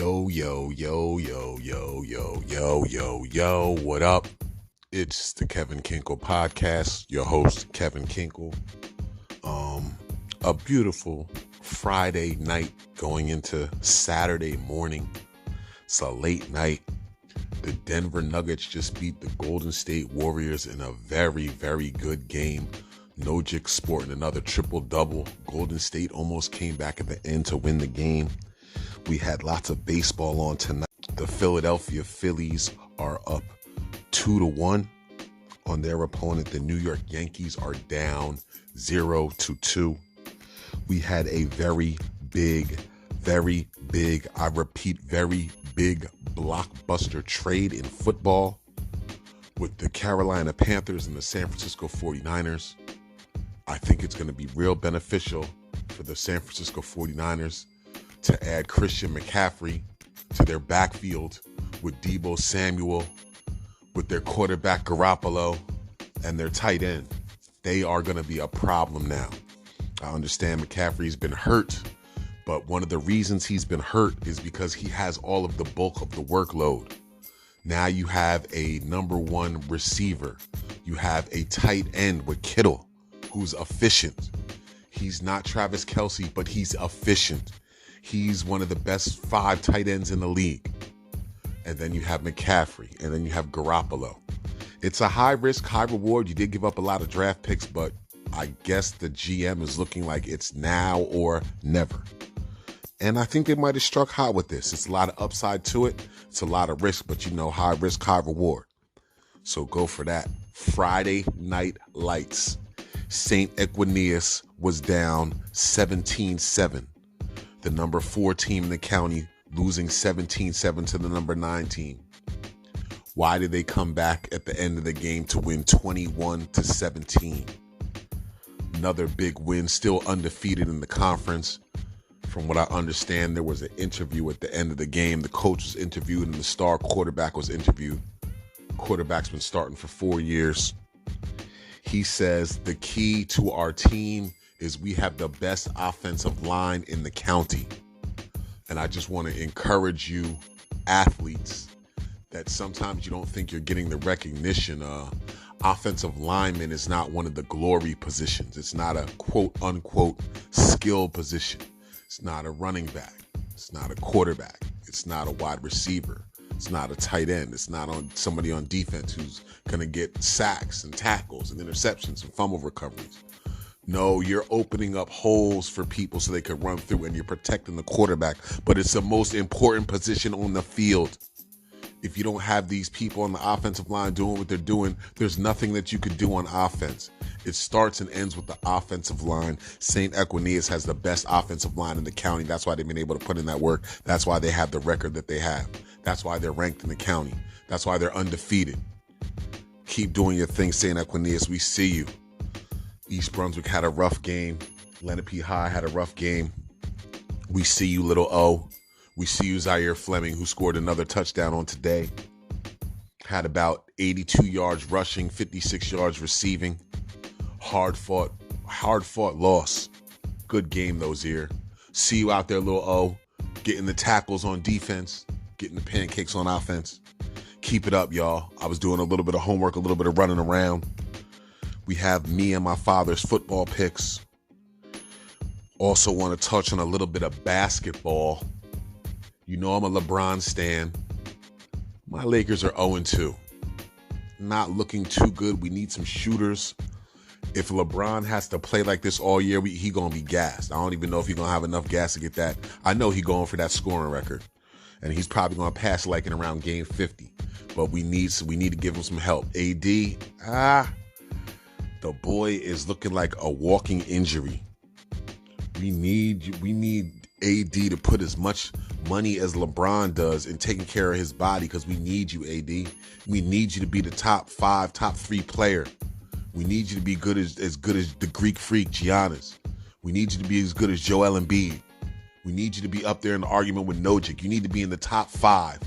Yo, yo, yo, yo, yo, yo, yo, yo, yo, what up? It's the Kevin Kinkle podcast, your host, Kevin Kinkle. A beautiful Friday night going into Saturday morning. It's a late night. The Denver Nuggets just beat the Golden State Warriors in a very, very good game. Nojic sporting another triple-double. Golden State almost came back at the end to win the game. We had lots of baseball on tonight. The Philadelphia Phillies are up 2-1 on their opponent. The New York Yankees are down 0-2. We had a very big, I repeat, very big blockbuster trade in football with the Carolina Panthers and the San Francisco 49ers. I think it's going to be real beneficial for the San Francisco 49ers to add Christian McCaffrey to their backfield with Deebo Samuel, with their quarterback Garoppolo, and their tight end. They are going to be a problem now. I understand McCaffrey's been hurt, but one of the reasons he's been hurt is because he has all of the bulk of the workload. Now you have a number one receiver. You have a tight end with Kittle, who's efficient. He's not Travis Kelce, but he's efficient. He's one of the best 5 tight ends in the league. And then you have McCaffrey, and then you have Garoppolo. It's a high risk, high reward. You did give up a lot of draft picks, but I guess the GM is looking like it's now or never. And I think they might have struck hot with this. It's a lot of upside to it. It's a lot of risk, but high risk, high reward. So go for that. Friday Night Lights. St. AQUINAS was down 17-7. The number 4 team in the county losing 17-7 to the number 9 team. Why did they come back at the end of the game to win 21-17? Another big win, still undefeated in the conference. From what I understand, there was an interview at the end of the game. The coach was interviewed and the star quarterback was interviewed. Quarterback's been starting for 4 years. He says the key to our team is we have the best offensive line in the county. And I just want to encourage you athletes that sometimes you don't think you're getting the recognition. Offensive lineman is not one of the glory positions. It's not a quote unquote skill position. It's not a running back. It's not a quarterback. It's not a wide receiver. It's not a tight end. It's not on somebody on defense who's going to get sacks and tackles and interceptions and fumble recoveries. No, you're opening up holes for people so they can run through, and you're protecting the quarterback. But it's the most important position on the field. If you don't have these people on the offensive line doing what they're doing, there's nothing that you could do on offense. It starts and ends with the offensive line. St. AQUINAS has the best offensive line in the county. That's why they've been able to put in that work. That's why they have the record that they have. That's why they're ranked in the county. That's why they're undefeated. Keep doing your thing, St. AQUINAS. We see you. East Brunswick had a rough game. Lenape High had a rough game. We see you, little O. We see you, Zaire Fleming, who scored another touchdown on today. Had about 82 yards rushing, 56 yards receiving. Hard fought loss. Good game, though, Zaire. See you out there, little O. Getting the tackles on defense. Getting the pancakes on offense. Keep it up, y'all. I was doing a little bit of homework, a little bit of running around. We have me and my father's football picks. Also want to touch on a little bit of basketball. You know I'm a LeBron stan. My Lakers are 0-2. Not looking too good. We need some shooters. If LeBron has to play like this all year, he going to be gassed. I don't even know if he's going to have enough gas to get that. I know he's going for that scoring record. And he's probably going to pass like in around game 50. But we need to give him some help. AD, the boy is looking like a walking injury. We need AD to put as much money as LeBron does in taking care of his body, because we need you, AD. We need you to be the top 5, top 3 player. We need you to be as good as the Greek freak Giannis. We need you to be as good as Joel Embiid. We need you to be up there in the argument with Nojic. You need to be in the top 5.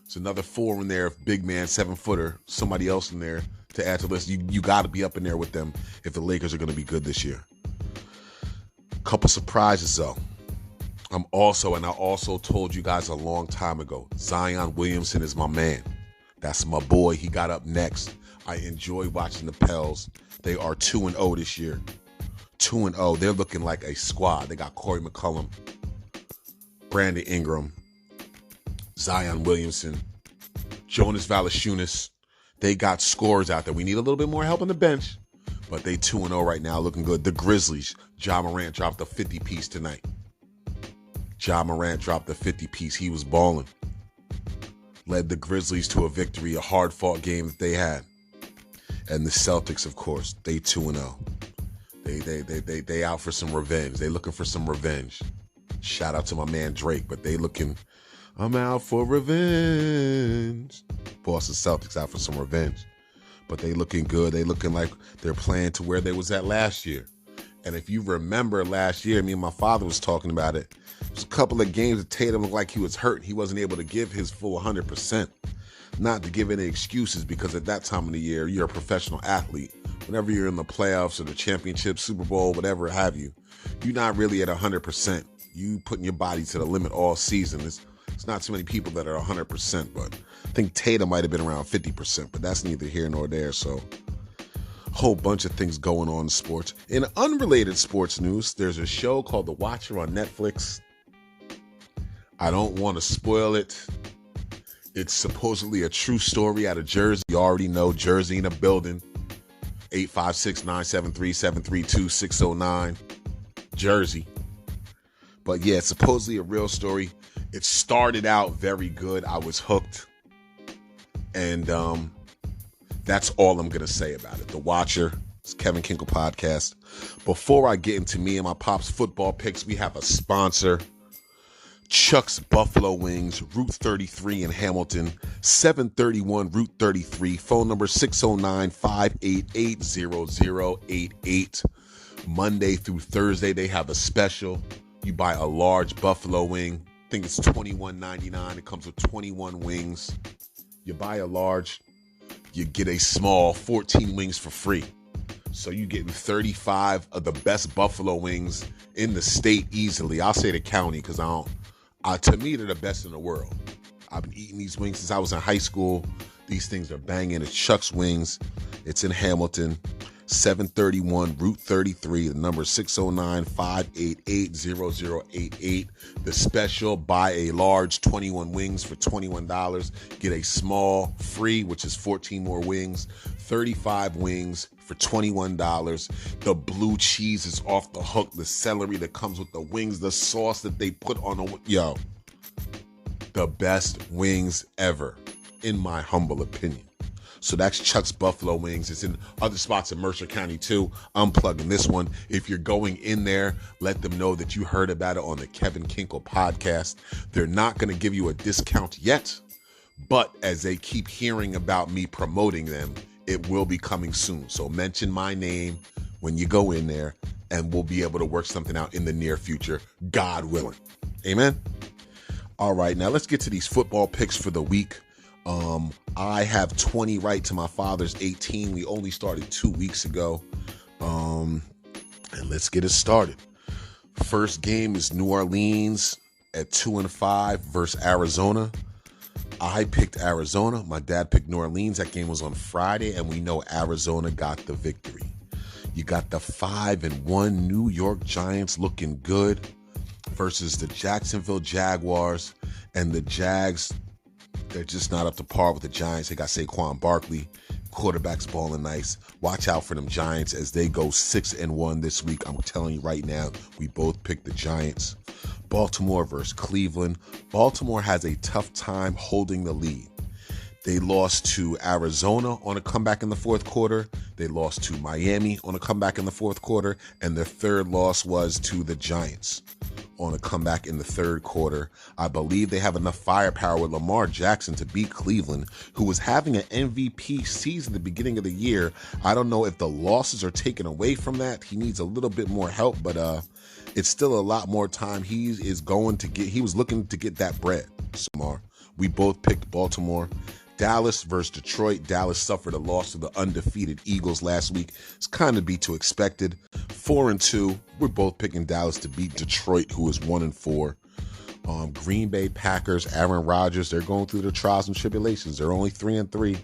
It's another 4 in there, big man, 7-footer, somebody else in there to add to the list. You got to be up in there with them if the Lakers are going to be good this year. Couple surprises, though. I also told you guys a long time ago, Zion Williamson is my man. That's my boy. He got up next. I enjoy watching the Pels. They are 2-0 this year. 2-0. They're looking like a squad. They got Corey McCullum, Brandon Ingram, Zion Williamson, Jonas Valanciunas. They got scores out there. We need a little bit more help on the bench, but they 2-0 right now, looking good. The Grizzlies, Ja Morant dropped a 50-piece tonight. Ja Morant dropped a 50-piece. He was balling. Led the Grizzlies to a victory, a hard-fought game that they had. And the Celtics, of course, they 2-0. They out for some revenge. They looking for some revenge. Shout out to my man Drake, but they looking, I'm out for revenge. Boston Celtics out for some revenge. But they looking good. They looking like they're playing to where they was at last year. And if you remember last year, me and my father was talking about it. There was a couple of games that Tatum looked like he was hurt. He wasn't able to give his full 100%. Not to give any excuses, because at that time of the year, you're a professional athlete. Whenever you're in the playoffs or the championship, Super Bowl, whatever have you, you're not really at 100%. You putting your body to the limit all season. It's not too many people that are 100%, but I think Tatum might have been around 50%, but that's neither here nor there. So a whole bunch of things going on in sports. In unrelated sports news, there's a show called The Watcher on Netflix. I don't want to spoil it. It's supposedly a true story out of Jersey. You already know Jersey in a building. 856-973-732-609. Jersey. But yeah, it's supposedly a real story. It started out very good. I was hooked. And that's all I'm going to say about it. The Watcher. It's Kevin Kinkle Podcast. Before I get into me and my Pops football picks, we have a sponsor. Chuck's Buffalo Wings, Route 33 in Hamilton, 731 Route 33, phone number 609-588-0088. Monday through Thursday, they have a special. You buy a large buffalo wing, I think it's $21.99. It comes with 21 wings. You buy a large, you get a small, 14 wings for free. So you get 35 of the best buffalo wings in the state easily. I'll say the county because to me, they're the best in the world. I've been eating these wings since I was in high school. These things are banging. It's Chuck's Wings. It's in Hamilton, 731 Route 33. The number is 609-588-0088. The special, buy a large 21 wings for $21. Get a small free, which is 14 more wings. 35 wings for $21. The blue cheese is off the hook. The celery that comes with the wings, the sauce that they put on the best wings ever, in my humble opinion. So that's Chuck's Buffalo Wings. It's in other spots in Mercer County too. I'm plugging this one. If you're going in there, let them know that you heard about it on the Kevin Kinkle Podcast. They're not going to give you a discount yet, but as they keep hearing about me promoting them, it will be coming soon. So mention my name when you go in there, and we'll be able to work something out in the near future, God willing. Amen. All right, now let's get to these football picks for the week. I have 20 right to my father's 18. We only started 2 weeks ago. And let's get it started. First game is New Orleans at 2-5 versus Arizona. I picked Arizona. My dad picked New Orleans. That game was on Friday, and we know Arizona got the victory. You got the 5-1 New York Giants looking good versus the Jacksonville Jaguars. And the Jags, they're just not up to par with the Giants. They got Saquon Barkley. Quarterback's balling nice. Watch out for them Giants as they go 6-1 this week. I'm telling you right now, we both picked the Giants. Baltimore versus Cleveland. Baltimore has a tough time holding the lead. They lost to Arizona on a comeback in the fourth quarter. They lost to Miami on a comeback in the fourth quarter. And their third loss was to the Giants on a comeback in the third quarter. I believe they have enough firepower with Lamar Jackson to beat Cleveland, who was having an MVP season at the beginning of the year. I don't know if the losses are taken away from that. He needs a little bit more help, but it's still a lot more time. He was looking to get that bread. Samar. We both picked Baltimore. Dallas versus Detroit. Dallas suffered a loss to the undefeated Eagles last week. It's kind of be to expected. 4-2. We're both picking Dallas to beat Detroit, who is 1-4. Green Bay Packers, Aaron Rodgers, they're going through the trials and tribulations. They're only 3-3.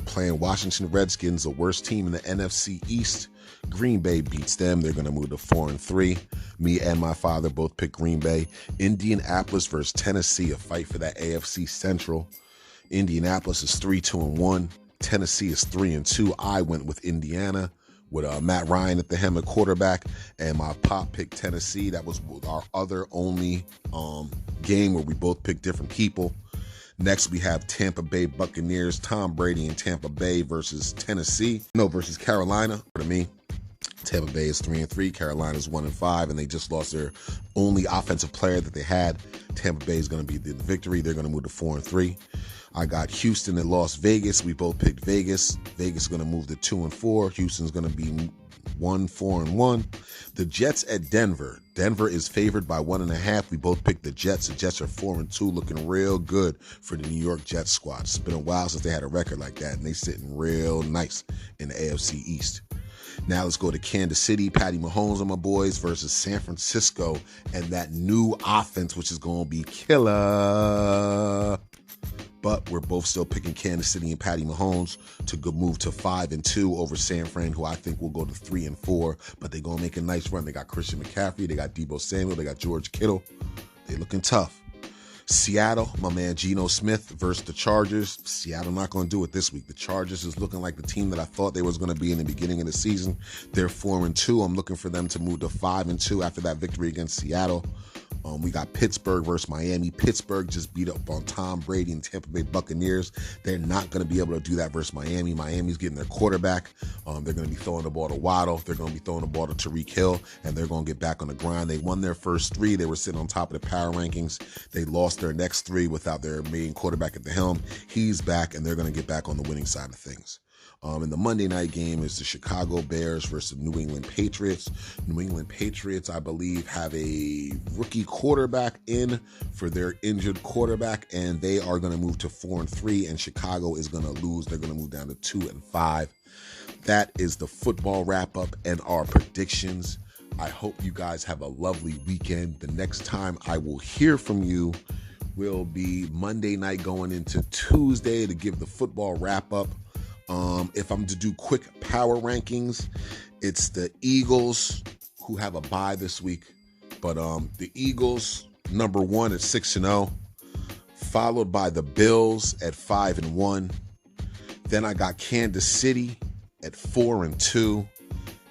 Playing Washington Redskins, the worst team in the NFC East. Green Bay beats them. They're going to move to 4-3. Me and my father both picked Green Bay. Indianapolis versus Tennessee, a fight for that AFC Central. Indianapolis is 3-2-1. Tennessee is 3-2. I went with Indiana with Matt Ryan at the helm at quarterback, and my pop picked Tennessee. That was our other only game where we both picked different people. Next, we have Tampa Bay Buccaneers, Tom Brady in Tampa Bay versus Carolina. For me, Tampa Bay is 3-3, Carolina's 1-5, and they just lost their only offensive player that they had. Tampa Bay is going to be the victory. They're going to move to 4-3. I got Houston and Las Vegas. We both picked Vegas. Vegas is going to move to 2-4. Houston's going to be 4-1. The Jets at Denver. Denver is favored by 1.5. We both picked the Jets. The Jets are 4-2, looking real good for the New York Jets squad. It's been a while since they had a record like that, and they sitting real nice in the AFC East. Now let's go to Kansas City. Patty Mahomes and my boys versus San Francisco and that new offense, which is going to be killer. But we're both still picking Kansas City and Patty Mahomes to move to 5-2 over San Fran, who I think will go to 3-4. But they're going to make a nice run. They got Christian McCaffrey. They got Deebo Samuel. They got George Kittle. They're looking tough. Seattle, my man Geno Smith versus the Chargers. Seattle not going to do it this week. The Chargers is looking like the team that I thought they was going to be in the beginning of the season. They're 4-2. I'm looking for them to move to 5-2 after that victory against Seattle. We got Pittsburgh versus Miami. Pittsburgh just beat up on Tom Brady and Tampa Bay Buccaneers. They're not going to be able to do that versus Miami. Miami's getting their quarterback. They're going to be throwing the ball to Waddle. They're going to be throwing the ball to Tyreek Hill, and they're going to get back on the grind. They won their first 3. They were sitting on top of the power rankings. They lost their next 3 without their main quarterback at the helm. He's back, and they're going to get back on the winning side of things. And the Monday night game is the Chicago Bears versus New England Patriots. New England Patriots, I believe, have a rookie quarterback in for their injured quarterback, and they are going to move to 4-3, and Chicago is going to lose. They're going to move down to 2-5. That is the football wrap-up and our predictions. I hope you guys have a lovely weekend. The next time I will hear from you will be Monday night going into Tuesday to give the football wrap-up. If I'm to do quick power rankings, it's the Eagles who have a bye this week. But the Eagles, number 1 at 6-0, followed by the Bills at 5-1. Then I got Kansas City at 4-2.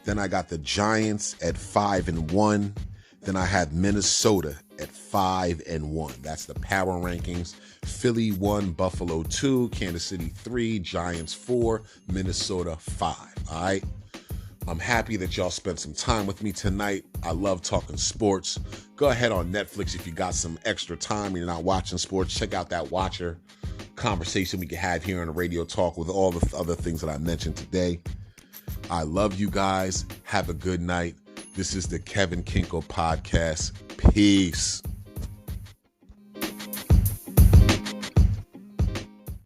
Then I got the Giants at 5-1. Then I have Minnesota at 5-1. That's the power rankings. Philly 1, Buffalo 2, Kansas City 3, Giants 4, Minnesota 5. All right. I'm happy that y'all spent some time with me tonight. I love talking sports. Go ahead on Netflix if you got some extra time and you're not watching sports. Check out that Watcher conversation we can have here on the Radio Talk with all the other things that I mentioned today. I love you guys. Have a good night. This is the Kevin Kinkle Podcast. Peace.